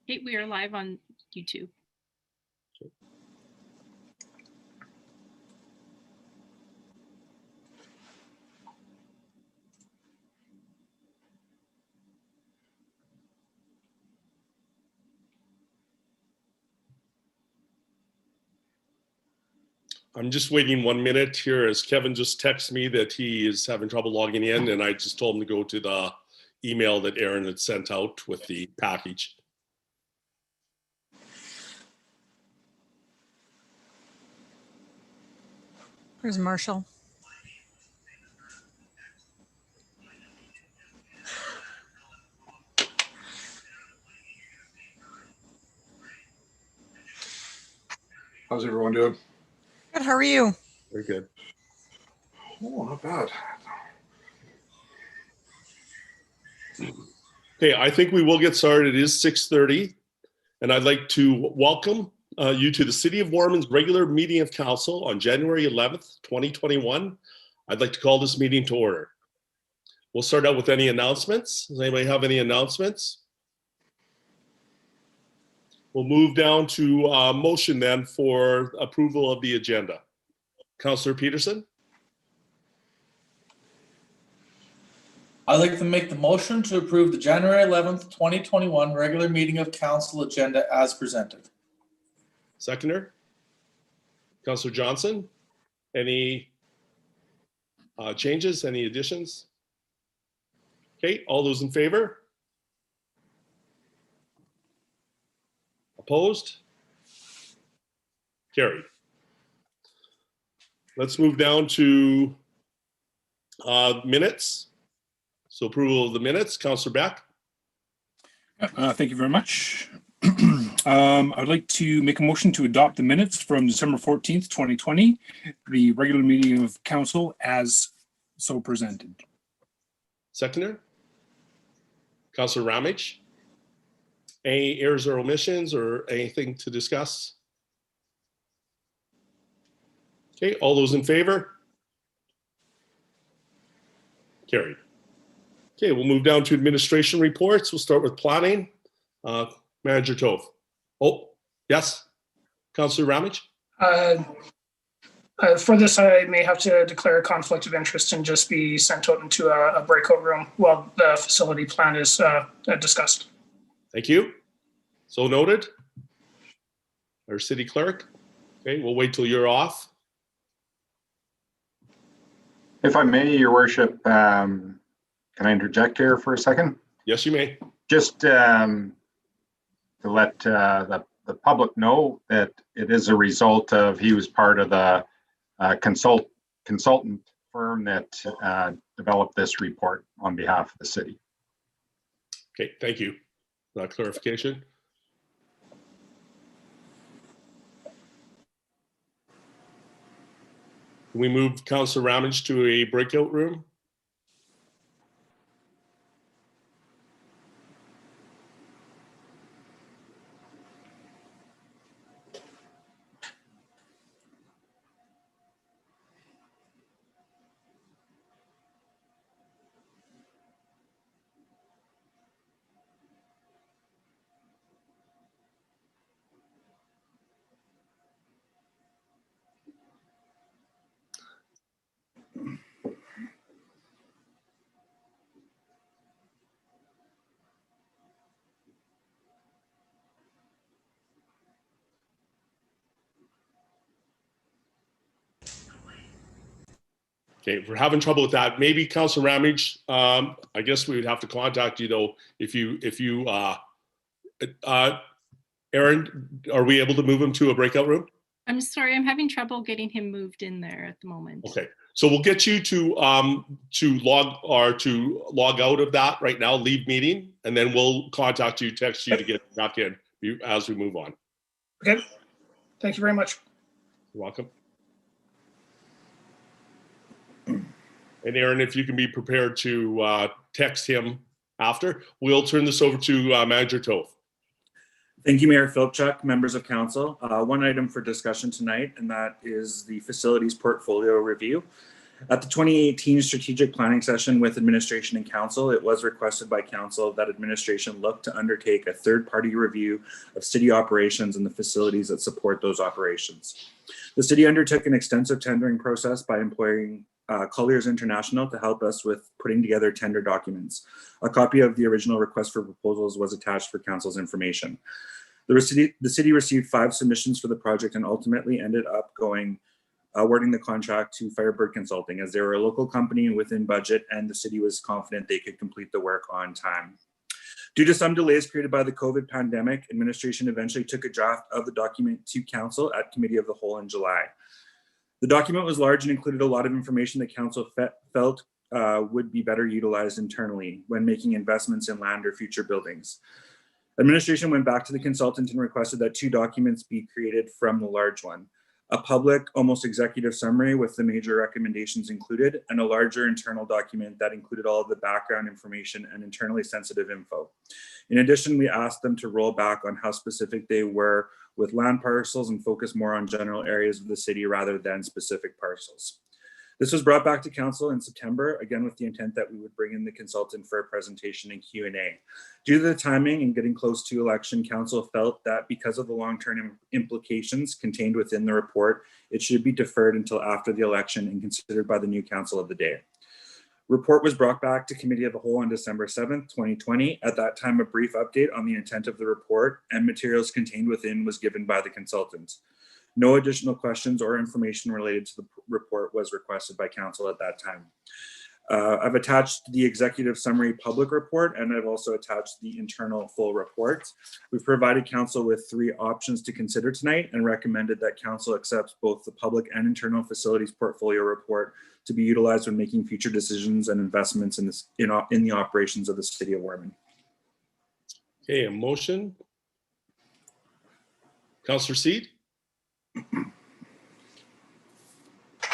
Okay, we are live on YouTube. I'm just waiting 1 minute here as Kevin just texted me that he is having trouble logging in, and I just told him to go to the email that Aaron had sent out with the package. Where's Marshall? How's everyone doing? Good, how are you? Very good. Oh, not bad. Okay, I think we will get started. It is 6:30, and I'd like to welcome you to the City of Warman's regular meeting of council on January 11th, 2021. I'd like to call this meeting to order. We'll start out with any announcements. Does anybody have any announcements? We'll move down to motion then for approval of the agenda. Councillor Peterson? I'd like to make the motion to approve the January 11th, 2021 regular meeting of council agenda as presented. Seconder? Councillor Johnson? Any changes, any additions? Okay, all those in favor? Opposed? Carried. Let's move down to minutes. So approval of the minutes, Councillor Beck. Thank you very much. I'd like to make a motion to adopt the minutes from December 14th, 2020, the regular meeting of council as so presented. Seconder? Councillor Ramage. Any errors or omissions or anything to discuss? Okay, all those in favor? Carried. Okay, we'll move down to administration reports. We'll start with planning. Manager Tove. Oh, yes. Councillor Ramage? For this, I may have to declare a conflict of interest and just be sent out into a breakout room while the facility plan is discussed. Thank you. So noted. Our city clerk. Okay, we'll wait till you're off. If I may, Your Worship, can I interject here for a second? Yes, you may. Just to let the public know that it is a result of, he was part of the consultant firm that developed this report on behalf of the city. Okay, thank you for that clarification. Can we move Councillor Ramage to a breakout room? Okay, if we're having trouble with that, maybe Councillor Ramage, I guess we would have to contact you though, Aaron, are we able to move him to a breakout room? I'm sorry, I'm having trouble getting him moved in there at the moment. Okay, so we'll get you to log out of that right now, leave meeting, and then we'll contact you, text you to get back in as we move on. Okay, thank you very much. You're welcome. And Aaron, if you can be prepared to text him after, we'll turn this over to Manager Tove. Thank you, Mayor Filipchuk, members of council. One item for discussion tonight, and that is the facilities portfolio review. At the 2018 strategic planning session with administration and council, it was requested by council that administration look to undertake a third-party review of city operations and the facilities that support those operations. The city undertook an extensive tendering process by employing Colliers International to help us with putting together tender documents. A copy of the original request for proposals was attached for council's information. The city received 5 submissions for the project and ultimately ended up awarding the contract to Firebird Consulting, as they were a local company within budget and the city was confident they could complete the work on time. Due to some delays created by the COVID pandemic, administration eventually took a draft of the document to council at committee of the whole in July. The document was large and included a lot of information that council felt would be better utilized internally when making investments in land or future buildings. Administration went back to the consultant and requested that 2 documents be created from the large one. A public, almost executive summary with the major recommendations included, and a larger internal document that included all of the background information and internally sensitive info. In addition, we asked them to roll back on how specific they were with land parcels and focus more on general areas of the city rather than specific parcels. This was brought back to council in September, again with the intent that we would bring in the consultant for a presentation and Q&A. Due to the timing and getting close to election, council felt that because of the long-term implications contained within the report, it should be deferred until after the election and considered by the new council of the day. Report was brought back to committee of the whole on December 7th, 2020. At that time, a brief update on the intent of the report and materials contained within was given by the consultant. No additional questions or information related to the report was requested by council at that time. I've attached the executive summary public report, and I've also attached the internal full report. We've provided council with 3 options to consider tonight and recommended that council accepts both the public and internal facilities portfolio report to be utilized when making future decisions and investments in the operations of the City of Warman. Okay, a motion. Councillor Seed?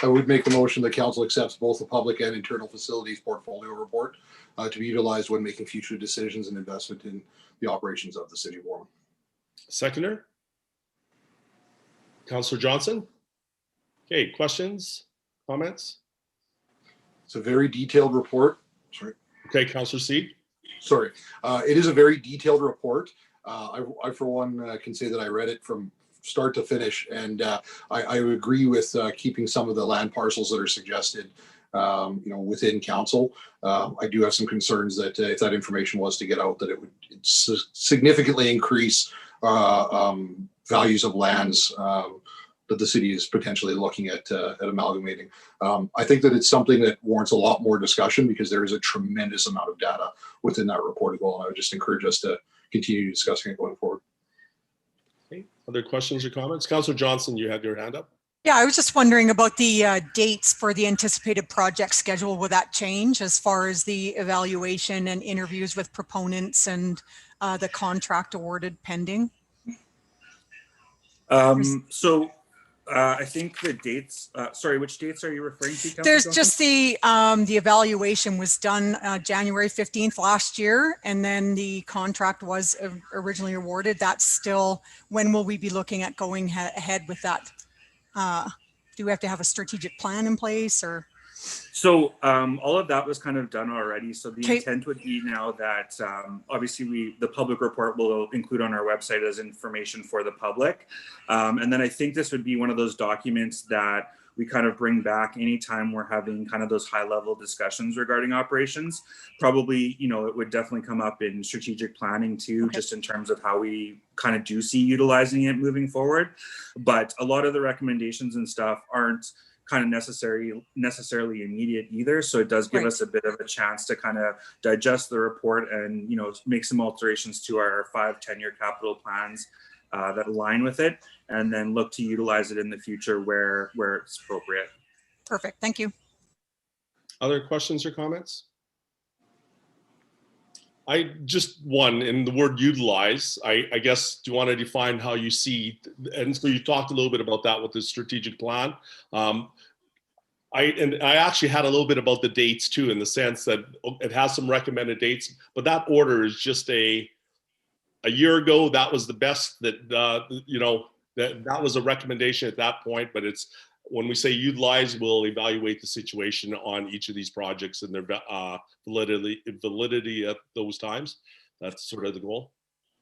I would make the motion that council accepts both the public and internal facilities portfolio report to be utilized when making future decisions and investment in the operations of the City of Warman. Seconder? Councillor Johnson? Okay, questions, comments? It's a very detailed report. Sorry. Okay, Councillor Seed? Sorry. It is a very detailed report. I for one, can say that I read it from start to finish, and I agree with keeping some of the land parcels that are suggested, within council. I do have some concerns that if that information was to get out, that it would significantly increase values of lands that the city is potentially looking at amalgamating. I think that it's something that warrants a lot more discussion because there is a tremendous amount of data within that report as well. And I would just encourage us to continue discussing it going forward. Okay. Other questions or comments? Councillor Johnson, you had your hand up. Yeah, I was just wondering about the dates for the anticipated project schedule. Will that change as far as the evaluation and interviews with proponents and the contract awarded pending? I think the dates, sorry, which dates are you referring to, Councillor There's Johnson? just the evaluation was done January 15th last year, and then the contract was originally awarded. That's still, when will we be looking at going ahead with that? Do we have to have a strategic plan in place, or? So all of that was kind of done already. So the intent would be now that obviously the public report will include on our website as information for the public. And then I think this would be one of those documents that we kind of bring back anytime we're having kind of those high level discussions regarding operations. Probably, it would definitely come up in strategic planning too, just in terms of how we kind of do see utilizing it moving forward. But a lot of the recommendations and stuff aren't kind of necessarily immediate either. So it does give us a bit of a chance to kind of digest the report and, make some alterations to our 5-10-year capital plans that align with it, and then look to utilize it in the future where it's appropriate. Perfect. Thank you. Other questions or comments? I just one in the word utilize, I guess, do you want to define how you see, and so you talked a little bit about that with the strategic plan. I actually had a little bit about the dates too, in the sense that it has some recommended dates, but that order is just a year ago. That was the best that, that was a recommendation at that point, but when we say utilize, we'll evaluate the situation on each of these projects and their validity at those times. That's sort of the goal.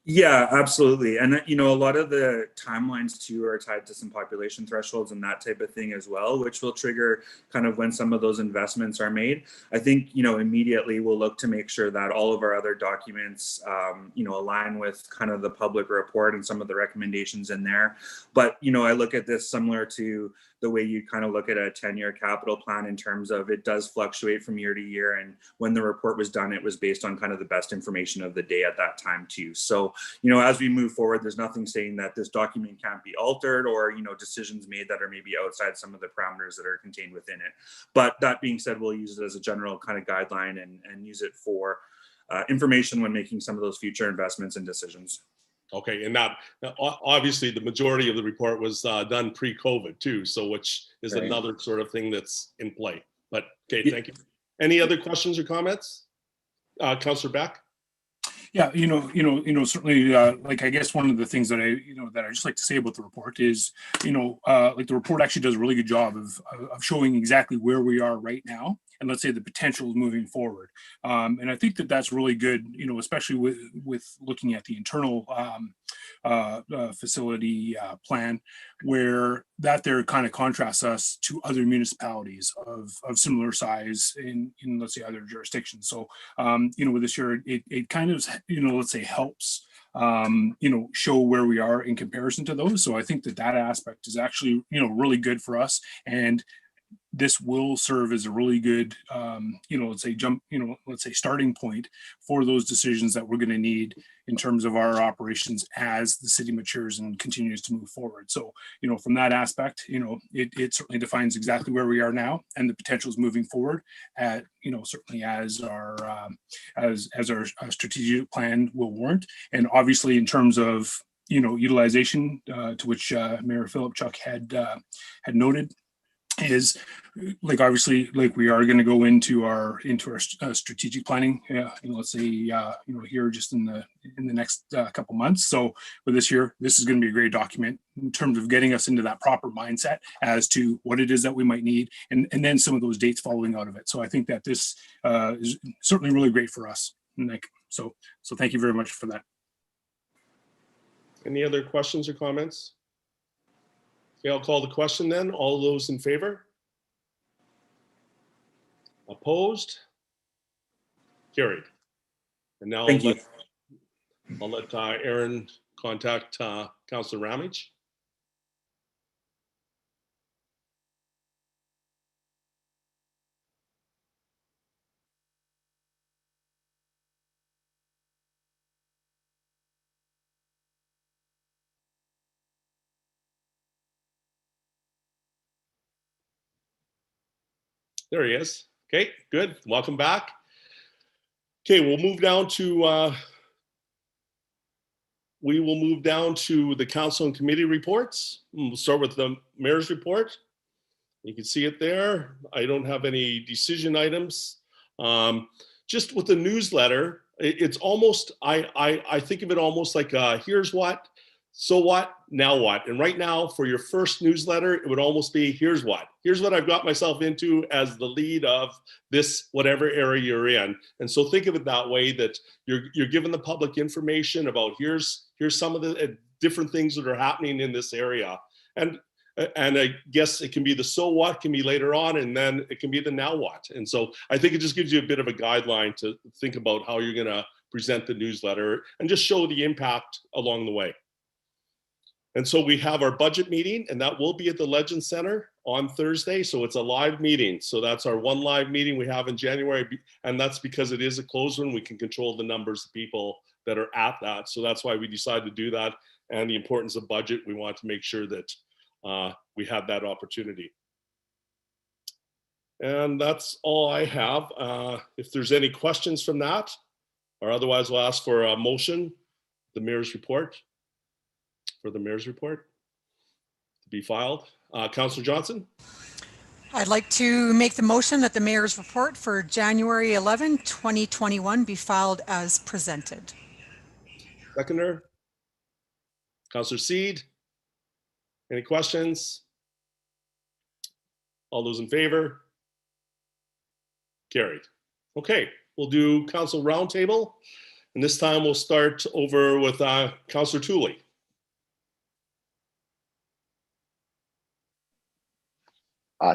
Yeah, absolutely. And, you know, a lot of the timelines too are tied to some population thresholds and that type of thing as well, which will trigger kind of when some of those investments are made. I think, you know, immediately we'll look to make sure that all of our other documents, you know, align with kind of the public report and some of the recommendations in there. But, you know, I look at this similar to the way you kind of look at a 10-year capital plan in terms of it does fluctuate from year to year. And when the report was done, it was based on kind of the best information of the day at that time too. So, you know, as we move forward, there's nothing saying that this document can't be altered or, you know, decisions made that are maybe outside some of the parameters that are contained within it. But that being said, we'll use it as a general kind of guideline and use it for information when making some of those future investments and decisions. Okay, and now obviously the majority of the report was done pre-COVID too, so which is Right. another sort of thing that's in play. But okay, thank you. Any other questions or comments? Councillor Beck? Yeah, certainly, like I guess one of the things that I just like to say about the report is, like the report actually does a really good job of showing exactly where we are right now, and let's say the potential moving forward. And I think that that's really good, especially with looking at the internal facility plan, where that there kind of contrasts us to other municipalities of similar size in let's say other jurisdictions. So with this year, it kind of let's say helps show where we are in comparison to those. So I think that aspect is actually really good for us, and this will serve as a really good let's say starting point for those decisions that we're going to need in terms of our operations as the city matures and continues to move forward. So from that aspect, it certainly defines exactly where we are now and the potentials moving forward at certainly as our strategic plan will warrant. And obviously in terms of utilization, to which Mayor Philipchuk had noted, is like obviously like we are going to go into our strategic planning let's say here just in the next couple months. So for this year, this is going to be a great document in terms of getting us into that proper mindset as to what it is that we might need, and then some of those dates following out of it. So I think that this is certainly really great for us. So thank you very much for that. Any other questions or comments? Okay, I'll call the question then. All those in favor? Opposed? Carried. And now I'll let Aaron contact Councillor Ramage. There he is. Okay, good. Welcome back. Okay, we'll move down to the council and committee reports. We'll start with the mayor's report. You can see it there. I don't have any decision items. Just with the newsletter, it's almost, I think of it almost like here's what, so what, now what? And right now for your first newsletter, it would almost be here's what I've got myself into as the lead of this, whatever area you're in. And so think of it that way, that you're giving the public information about here's some of the different things that are happening in this area. And I guess it can be the so what can be later on, and then it can be the now what. And so I think it just gives you a bit of a guideline to think about how you're gonna present the newsletter and just show the impact along the way. And so we have our budget meeting, and that will be at the Legend Center on Thursday. So it's a live meeting. So that's our one live meeting we have in January. And that's because it is a closed one. We can control the numbers of people that are at that. So that's why we decided to do that. And the importance of budget, we want to make sure that we have that opportunity. And that's all I have. If there's any questions from that, or otherwise we'll ask for a motion, the mayor's report. For the mayor's report to be filed. Councillor Johnson? I'd like to make the motion that the mayor's report for January 11, 2021 be filed as presented. Seconder? Councillor Seed? Any questions? All those in favor? Carried. Okay, we'll do council roundtable. And this time we'll start over with Councillor Tooley.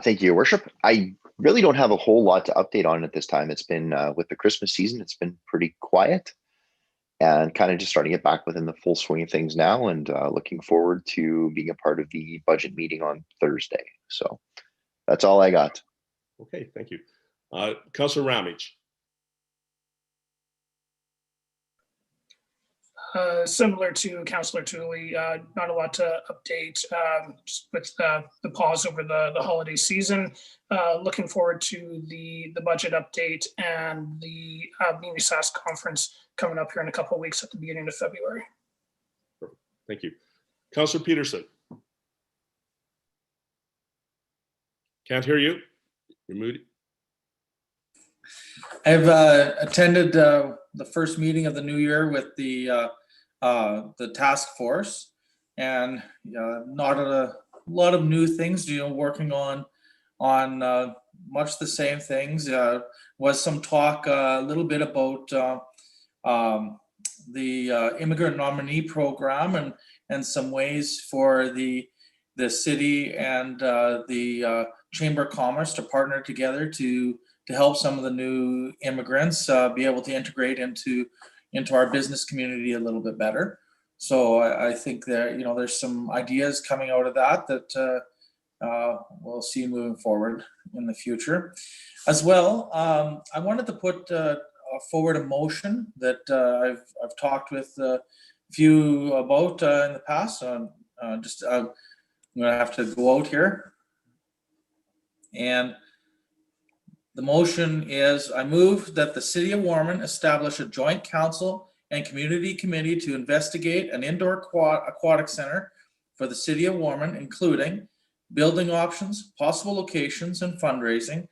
Thank you, Your Worship. I really don't have a whole lot to update on at this time. It's been with the Christmas season, it's been pretty quiet and kind of just starting to get back within the full swing of things now, and looking forward to being a part of the budget meeting on Thursday. So that's all I got. Okay, thank you. Councillor Ramage. Similar to Councillor Tooley, not a lot to update, just with the pause over the holiday season. Looking forward to the budget update and the MuniSAS conference coming up here in a couple of weeks at the beginning of February. Perfect. Thank you. Councillor Peterson. Can't hear you. You're muted. I've attended the first meeting of the new year with the task force, and not a lot of new things. Working on much the same things. Was some talk a little bit about the immigrant nominee program and some ways for the city and the Chamber of Commerce to partner together to help some of the new immigrants be able to integrate into our business community a little bit better. So I think that there's some ideas coming out of that we'll see moving forward in the future. As well, I wanted to put forward a motion that I've talked with a few about in the past. I'm going to have to go out here. And the motion is, I move that the City of Warman establish a joint council and community committee to investigate an indoor aquatic center for the City of Warman, including building options, possible locations, and fundraising.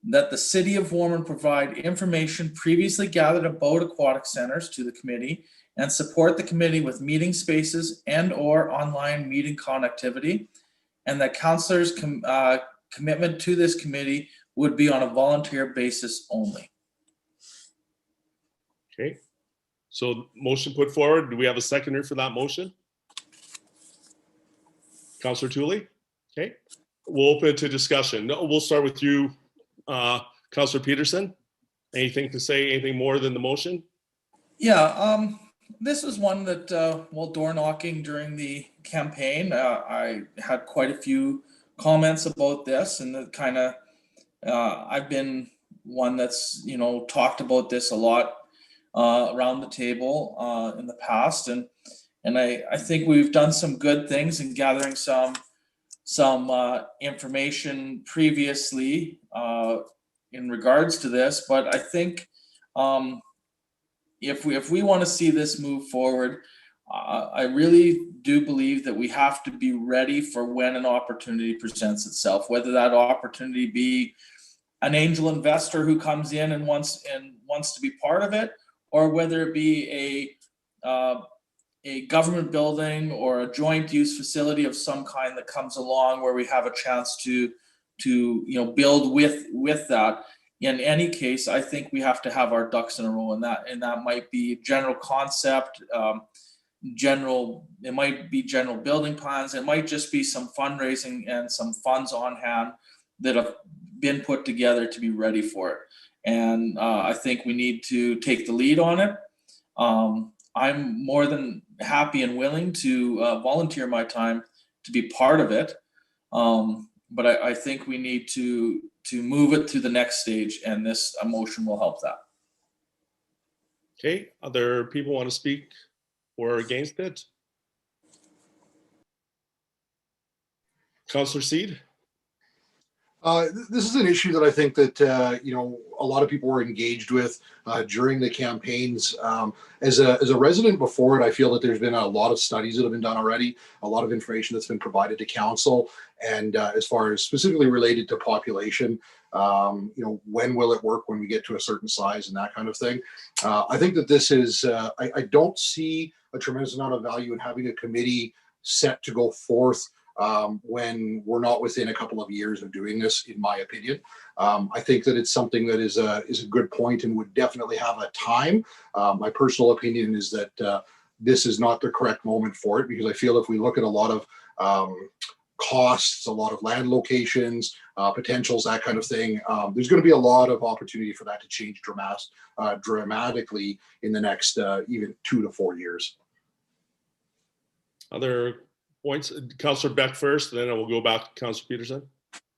That the City of Warman provide information previously gathered about aquatic centers to the committee and support the committee with meeting spaces and/or online meeting connectivity. And that councillors' commitment to this committee would be on a volunteer basis only. Okay, so motion put forward. Do we have a seconder for that motion? Councillor Tooley? Okay, we'll open it to discussion. No, we'll start with you, Councillor Peterson. Anything to say, anything more than the motion? Yeah, this is one that while door knocking during the campaign, I had quite a few comments about this, and that kind of I've been one that's talked about this a lot around the table in the past, and I think we've done some good things in gathering some information previously in regards to this. But I think if we want to see this move forward, I really do believe that we have to be ready for when an opportunity presents itself, whether that opportunity be an angel investor who comes in and wants to be part of it, or whether it be a government building or a joint use facility of some kind that comes along where we have a chance to build with that. In any case, I think we have to have our ducks in a row, and that might be general concept, it might be general building plans, it might just be some fundraising and some funds on hand that have been put together to be ready for it. And I think we need to take the lead on it. I'm more than happy and willing to volunteer my time to be part of it. But I think we need to move it to the next stage, and this motion will help that. Okay, other people want to speak or against it? Councillor Seed? This is an issue that I think that a lot of people were engaged with during the campaigns. As a resident before it, I feel that there's been a lot of studies that have been done already, a lot of information that's been provided to council, and as far as specifically related to population, when will it work when we get to a certain size and that kind of thing. I think that this is, I don't see a tremendous amount of value in having a committee set to go forth when we're not within a couple of years of doing this, in my opinion. I think that it's something that is a good point and would definitely have a time. My personal opinion is that this is not the correct moment for it, because I feel if we look at a lot of costs, a lot of land locations, potentials, that kind of thing, there's going to be a lot of opportunity for that to change dramatically in the next even 2 to 4 years. Other points? Councillor Beck first, then I will go back to Councillor Peterson.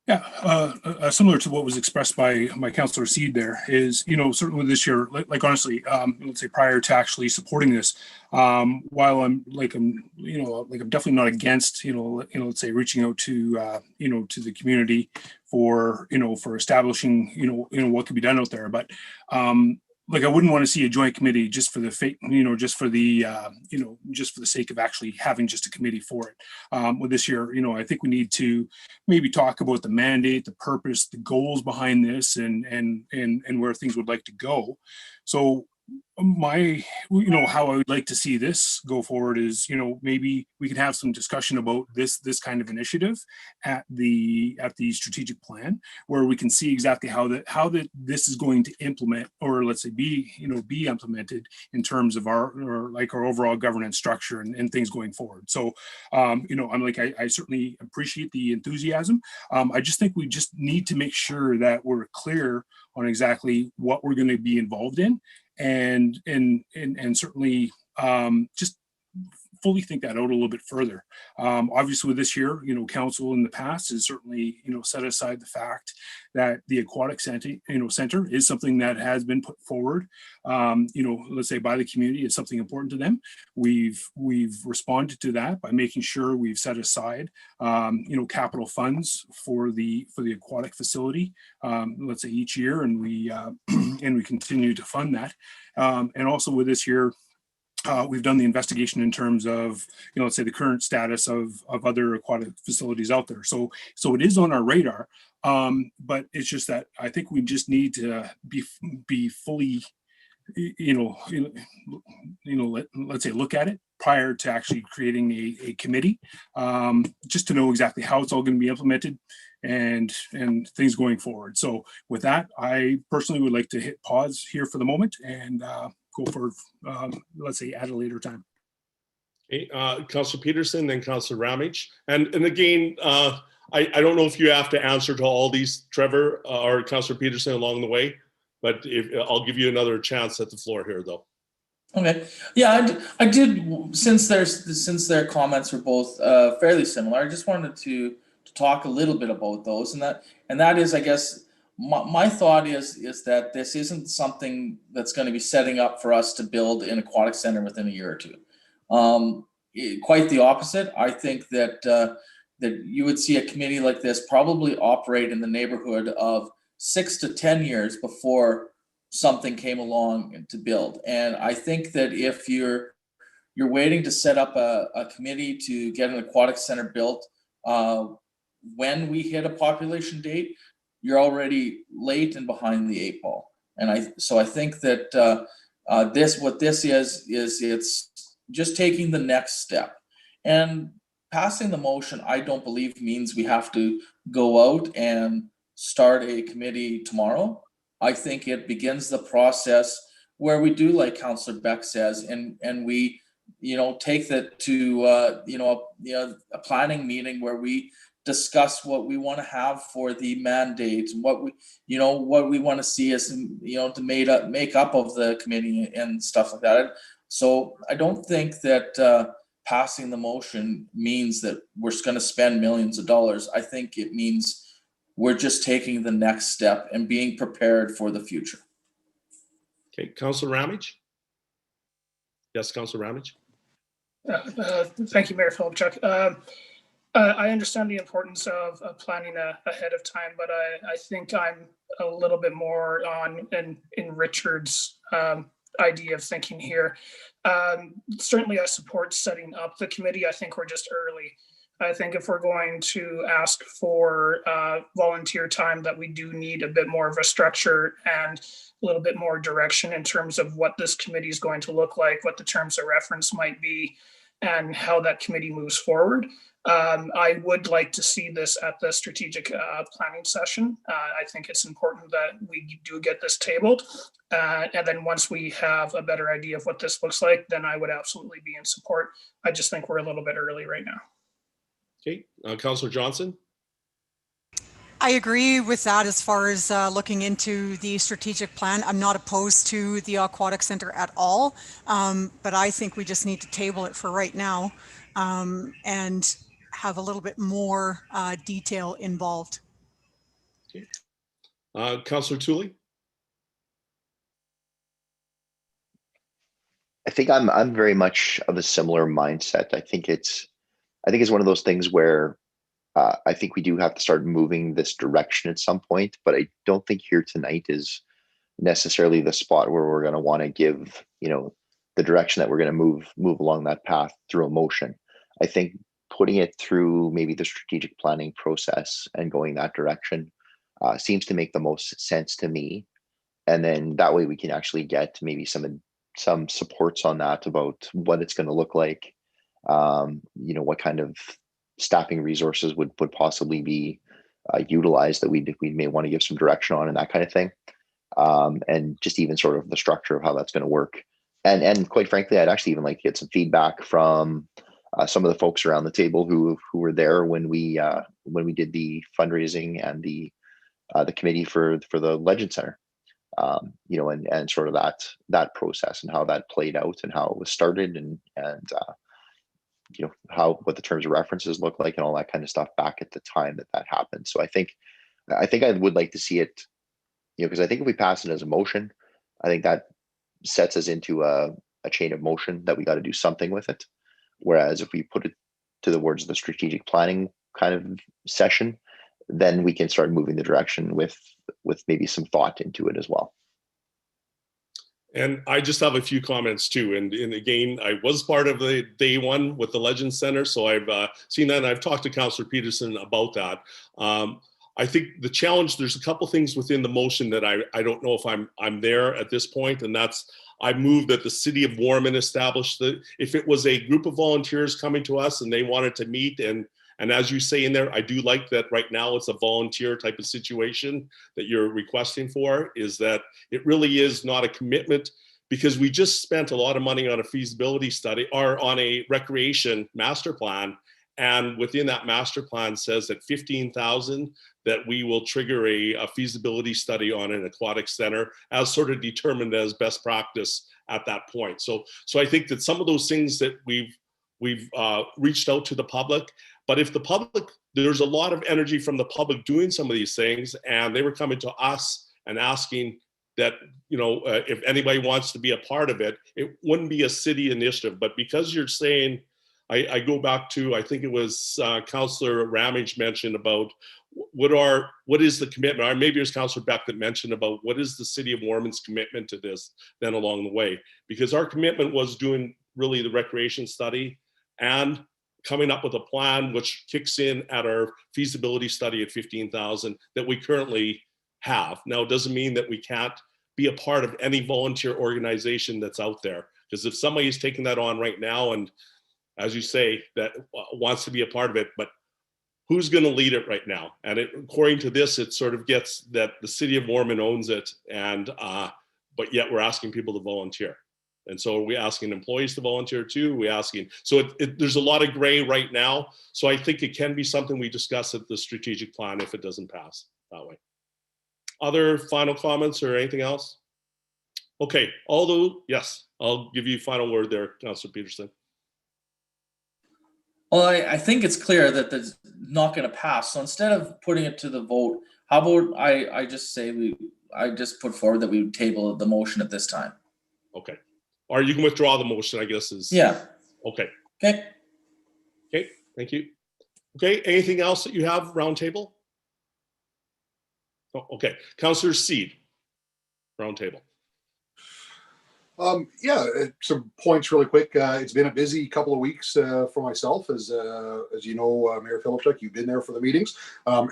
Yeah, similar to what was expressed by Councillor Seed there is, certainly this year, like honestly, let's say prior to actually supporting this, while I'm definitely not against, let's say reaching out to, to the community for establishing, what can be done out there. But, I wouldn't want to see a joint committee just for the just for the sake of actually having just a committee for it. With this year, I think we need to maybe talk about the mandate, the purpose, the goals behind this, and where things would like to go. So how I would like to see this go forward is, maybe we can have some discussion about this kind of initiative at the strategic plan, where we can see exactly how this is going to implement, or let's say be implemented in terms of our overall governance structure and things going forward. So, I certainly appreciate the enthusiasm. I just think we just need to make sure that we're clear on exactly what we're going to be involved in, and certainly just fully think that out a little bit further. Obviously, with this year, council in the past has certainly, set aside the fact that the aquatic center is something that has been put forward, let's say by the community. It's something important to them. We've responded to that by making sure we've set aside, capital funds for the aquatic facility, let's say each year, and we continue to fund that. And also with this year, we've done the investigation in terms of, let's say the current status of other aquatic facilities out there. So it is on our radar, but it's just that I think we just need to be fully, let's say look at it prior to actually creating a committee, just to know exactly how it's all going to be implemented and things going forward. So with that, I personally would like to hit pause here for the moment and go for, let's say, at a later time. Okay, Councillor Peterson, then Councillor Ramage. And again, I don't know if you have to answer to all these, Trevor or Councillor Peterson, along the way, but I'll give you another chance at the floor here, though. Okay. Yeah, I did. Since their comments were both fairly similar, I just wanted to talk a little bit about those, and that is, I guess, my thought is that this isn't something that's going to be setting up for us to build an aquatic center within a year or two. Quite the opposite. I think that that you would see a committee like this probably operate in the neighborhood of 6 to 10 years before something came along to build. And I think that if you're waiting to set up a committee to get an aquatic center built, when we hit a population date, you're already late and behind the 8 ball. And I think that what this is it's just taking the next step. And passing the motion, I don't believe means we have to go out and start a committee tomorrow. I think it begins the process where we do, like Councillor Beck says, and we, take that to a planning meeting where we discuss what we want to have for the mandate, and what we want to see as to make up of the committee and stuff like that. So I don't think that passing the motion means that we're going to spend millions of dollars. I think it means we're just taking the next step and being prepared for the future. Okay, Councillor Ramage. Yes, Councillor Ramage. Thank you, Mayor Filipchuk. I understand the importance of planning ahead of time, but I think I'm a little bit more in Richard's idea of thinking here. Certainly I support setting up the committee. I think we're just early. I think if we're going to ask for volunteer time, that we do need a bit more of a structure and a little bit more direction in terms of what this committee is going to look like, what the terms of reference might be. and how that committee moves forward. I would like to see this at the strategic planning session. I think it's important that we do get this tabled. And then once we have a better idea of what this looks like, then I would absolutely be in support. I just think we're a little bit early right now. Okay, Councillor Johnson. I agree with that as far as looking into the strategic plan. I'm not opposed to the aquatic center at all, but I think we just need to table it for right now and have a little bit more detail involved. Okay. Councillor Tooley. I think I'm very much of a similar mindset. I think it's one of those things where I think we do have to start moving this direction at some point, but I don't think here tonight is necessarily the spot where we're going to want to give, the direction that we're going to move along that path through a motion. I think putting it through maybe the strategic planning process and going that direction seems to make the most sense to me. And then that way we can actually get maybe some supports on that about what it's going to look like, what kind of staffing resources would possibly be utilized that we may want to give some direction on and that kind of thing. And just even sort of the structure of how that's going to work. And quite frankly, I'd actually even like to get some feedback from some of the folks around the table who were there when we did the fundraising and the committee for the Legend Center. And sort of that process and how that played out and how it was started and what the terms of references look like and all that kind of stuff back at the time that happened. So I think I would like to see it, because I think if we pass it as a motion, I think that sets us into a chain of motion that we got to do something with it. Whereas if we put it to the words of the strategic planning kind of session, then we can start moving the direction with maybe some thought into it as well. And I just have a few comments too. And again, I was part of the day one with the Legend Center. So I've seen that and I've talked to Councillor Peterson about that. I think the challenge, there's a couple things within the motion that I don't know if I'm there at this point. And that's, I moved that the City of Warman established that if it was a group of volunteers coming to us and they wanted to meet and as you say in there, I do like that right now it's a volunteer type of situation that you're requesting for, is that it really is not a commitment, because we just spent a lot of money on a feasibility study or on a recreation master plan. And within that master plan says that 15,000 that we will trigger a feasibility study on an aquatic center as sort of determined as best practice at that point. So I think that some of those things that we've reached out to the public. But if the public, there's a lot of energy from the public doing some of these things, and they were coming to us and asking that, if anybody wants to be a part of it, it wouldn't be a city initiative. But because you're saying, I go back to, I think it was Councillor Ramage mentioned about what is the commitment, or maybe it was Councillor Beck that mentioned about what is the City of Warman's commitment to this then along the way. Because our commitment was doing really the recreation study and coming up with a plan which kicks in at our feasibility study at 15,000 that we currently have. Now, it doesn't mean that we can't be a part of any volunteer organization that's out there, because if somebody is taking that on right now and, as you say, that wants to be a part of it, but who's going to lead it right now? And according to this, it sort of gets that the City of Warman owns it, and but yet we're asking people to volunteer. And so we're asking employees to volunteer too. There's a lot of gray right now. So I think it can be something we discuss at the strategic plan if it doesn't pass that way. Other final comments or anything else? Okay, yes, I'll give you final word there, Councillor Peterson. Well, I think it's clear that it's not going to pass. So instead of putting it to the vote, how about I just say I just put forward that we would table the motion at this time. Okay. Or you can withdraw the motion, I guess is. Yeah. Okay. Okay. Okay, thank you. Okay, anything else that you have round table? Oh, okay, Councillor Seed, round table. Yeah, some points really quick. It's been a busy couple of weeks for myself, as you know, Mayor Filipchuk, you've been there for the meetings.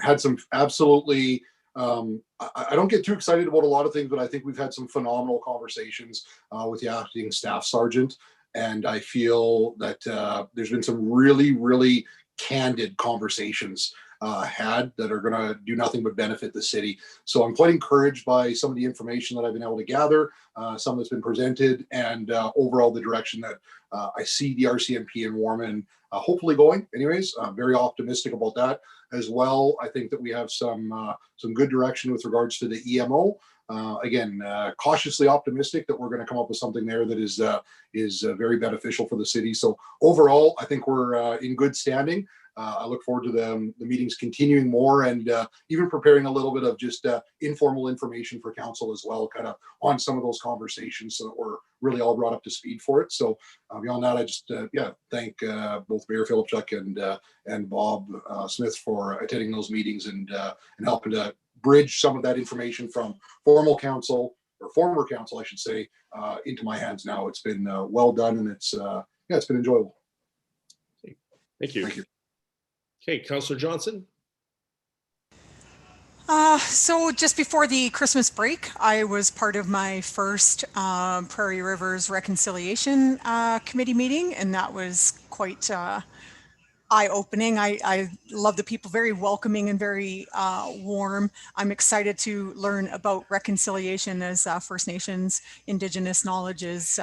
Had some absolutely, I don't get too excited about a lot of things, but I think we've had some phenomenal conversations with the acting staff sergeant And I feel that there's been some really, really candid conversations had that are going to do nothing but benefit the city. So I'm quite encouraged by some of the information that I've been able to gather, some that's been presented, and overall the direction that I see the RCMP in Warman hopefully going. Anyways, I'm very optimistic about that as well. I think that we have some good direction with regards to the EMO. Again, cautiously optimistic that we're going to come up with something there that is very beneficial for the city. So overall, I think we're in good standing. I look forward to the meetings continuing more, and even preparing a little bit of just informal information for council as well, kind of on some of those conversations, so that we're really all brought up to speed for it. So beyond that, I just thank both Mayor Philipchuk and Bob Smith for attending those meetings and helping to bridge some of that information from formal council, or former council, I should say, into my hands now. It's been well done, and it's been enjoyable. Thank you. Thank you. Okay, Councillor Johnson. So just before the Christmas break, I was part of my first Prairie Rivers Reconciliation Committee meeting, and that was quite eye-opening. I love the people, very welcoming and very warm. I'm excited to learn about reconciliation, as First Nations Indigenous knowledge is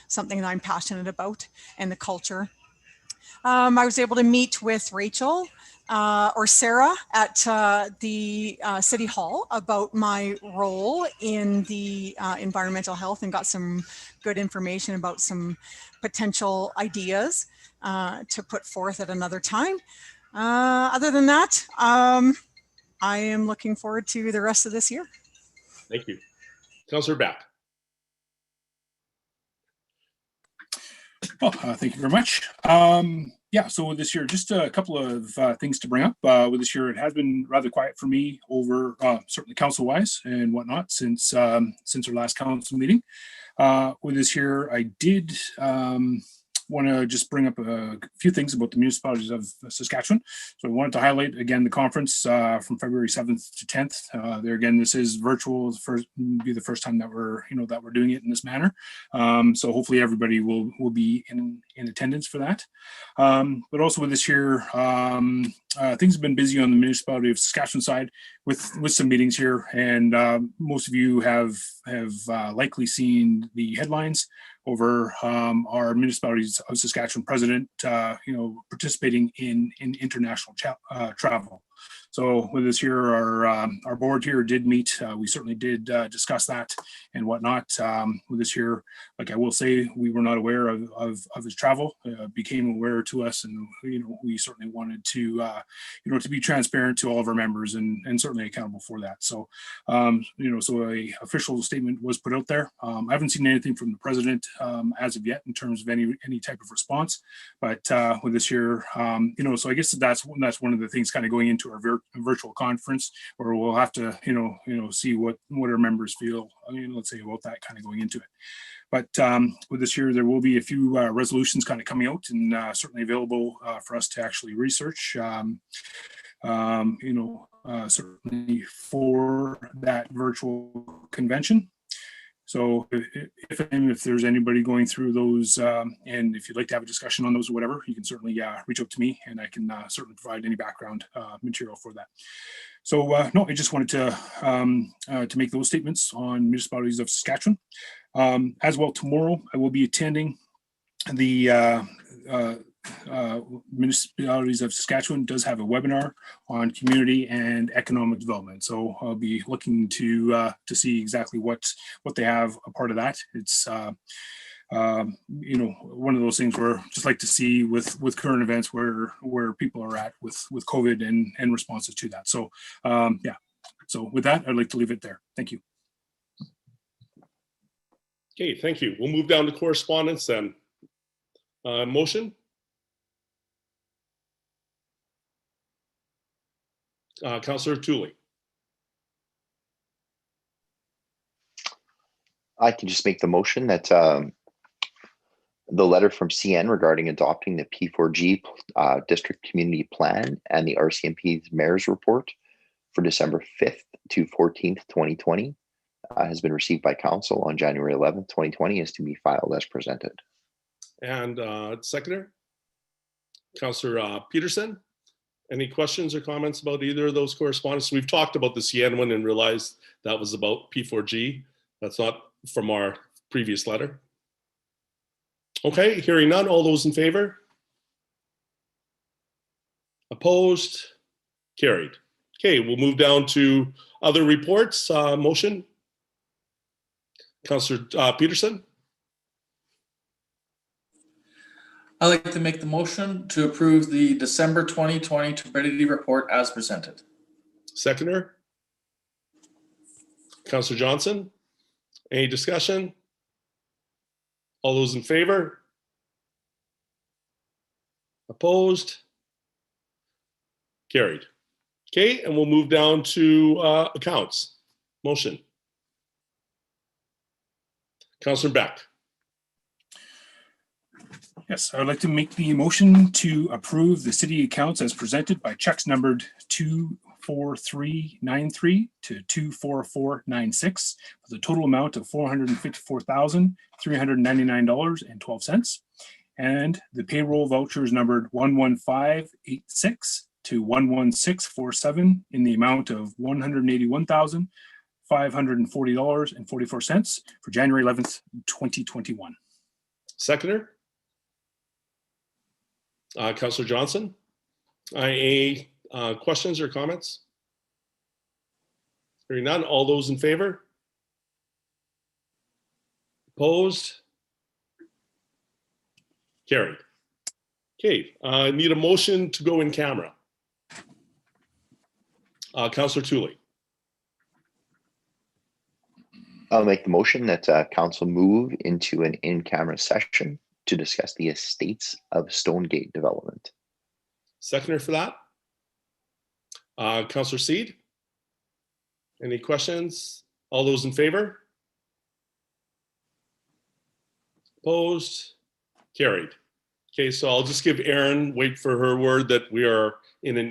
something that I'm passionate about, and the culture. I was able to meet with Rachel or Sarah at the City Hall about my role in the environmental health, and got some good information about some potential ideas to put forth at another time. Other than that, I am looking forward to the rest of this year. Thank you. Councillor Back. Well, thank you very much. Yeah, so this year, just a couple of things to bring up. With this year, it has been rather quiet for me over certainly council-wise and whatnot since our last council meeting. With this year, I did want to just bring up a few things about the municipalities of Saskatchewan. So I wanted to highlight again the conference from February 7th to 10th. There again, this is virtual. Be the first time that we're doing it in this manner. So hopefully everybody will be in attendance for that. But also with this year, things have been busy on the municipality of Saskatchewan side with some meetings here, and most of you have likely seen the headlines over our municipalities of Saskatchewan president, participating in international travel. So with this here, our board here did meet. We certainly did discuss that and whatnot. With this here, like I will say, we were not aware of his travel. Became aware to us, and we certainly wanted to to be transparent to all of our members and certainly accountable for that. So so a official statement was put out there. I haven't seen anything from the president as of yet in terms of any type of response. But with this year, so I guess that's one of the things kind of going into our virtual conference, where we'll have to see what our members feel, let's say, about that kind of going into it. But with this year, there will be a few resolutions kind of coming out, and certainly available for us to actually research, certainly for that virtual convention. So if there's anybody going through those, and if you'd like to have a discussion on those or whatever, you can certainly reach out to me, and I can certainly provide any background material for that. So no, I just wanted to make those statements on municipalities of Saskatchewan. As well, tomorrow I will be attending the municipalities of Saskatchewan does have a webinar on community and economic development. So I'll be looking to see exactly what they have a part of that. It's one of those things where just like to see with current events where people are at with COVID and responses to that. So yeah. So with that, I'd like to leave it there. Thank you. Okay, thank you. We'll move down to correspondence then. Motion. Councillor Tooley. I can just make the motion that the letter from CN regarding adopting the P4G District Community Plan and the RCMP's Mayor's Report for December 5th to 14th, 2020 has been received by Council on January 11th, 2020, is to be filed as presented. And seconder, Councillor Peterson. Any questions or comments about either of those correspondence? We've talked about the CN one and realized that was about P4G. That's not from our previous letter. Okay, hearing none. All those in favor? Opposed? Carried. Okay, we'll move down to other reports. Motion. Councillor Peterson. I'd like to make the motion to approve the December 2020 turbidity report as presented. Seconder. Councillor Johnson. Any discussion? All those in favor? Opposed? Carried. Okay, and we'll move down to accounts. Motion. Councillor Beck. Yes, I would like to make the motion to approve the city accounts as presented by checks numbered 24393 to 24496 for the total amount of $454,399.12, and the payroll vouchers numbered 11586 to 11647 in the amount of $181,540.44 for January 11th, 2021. Seconder. Councillor Johnson. Any questions or comments? Hearing none. All those in favor? Opposed? Carried. Okay, I need a motion to go in camera. Councillor Tooley. I'll make the motion that council move into an in-camera session to discuss the estates of Stonegate development. Seconder for that. Councillor Seed. Any questions? All those in favor? Opposed? Carried. Okay, so I'll just give Erin, wait for her word that we are in an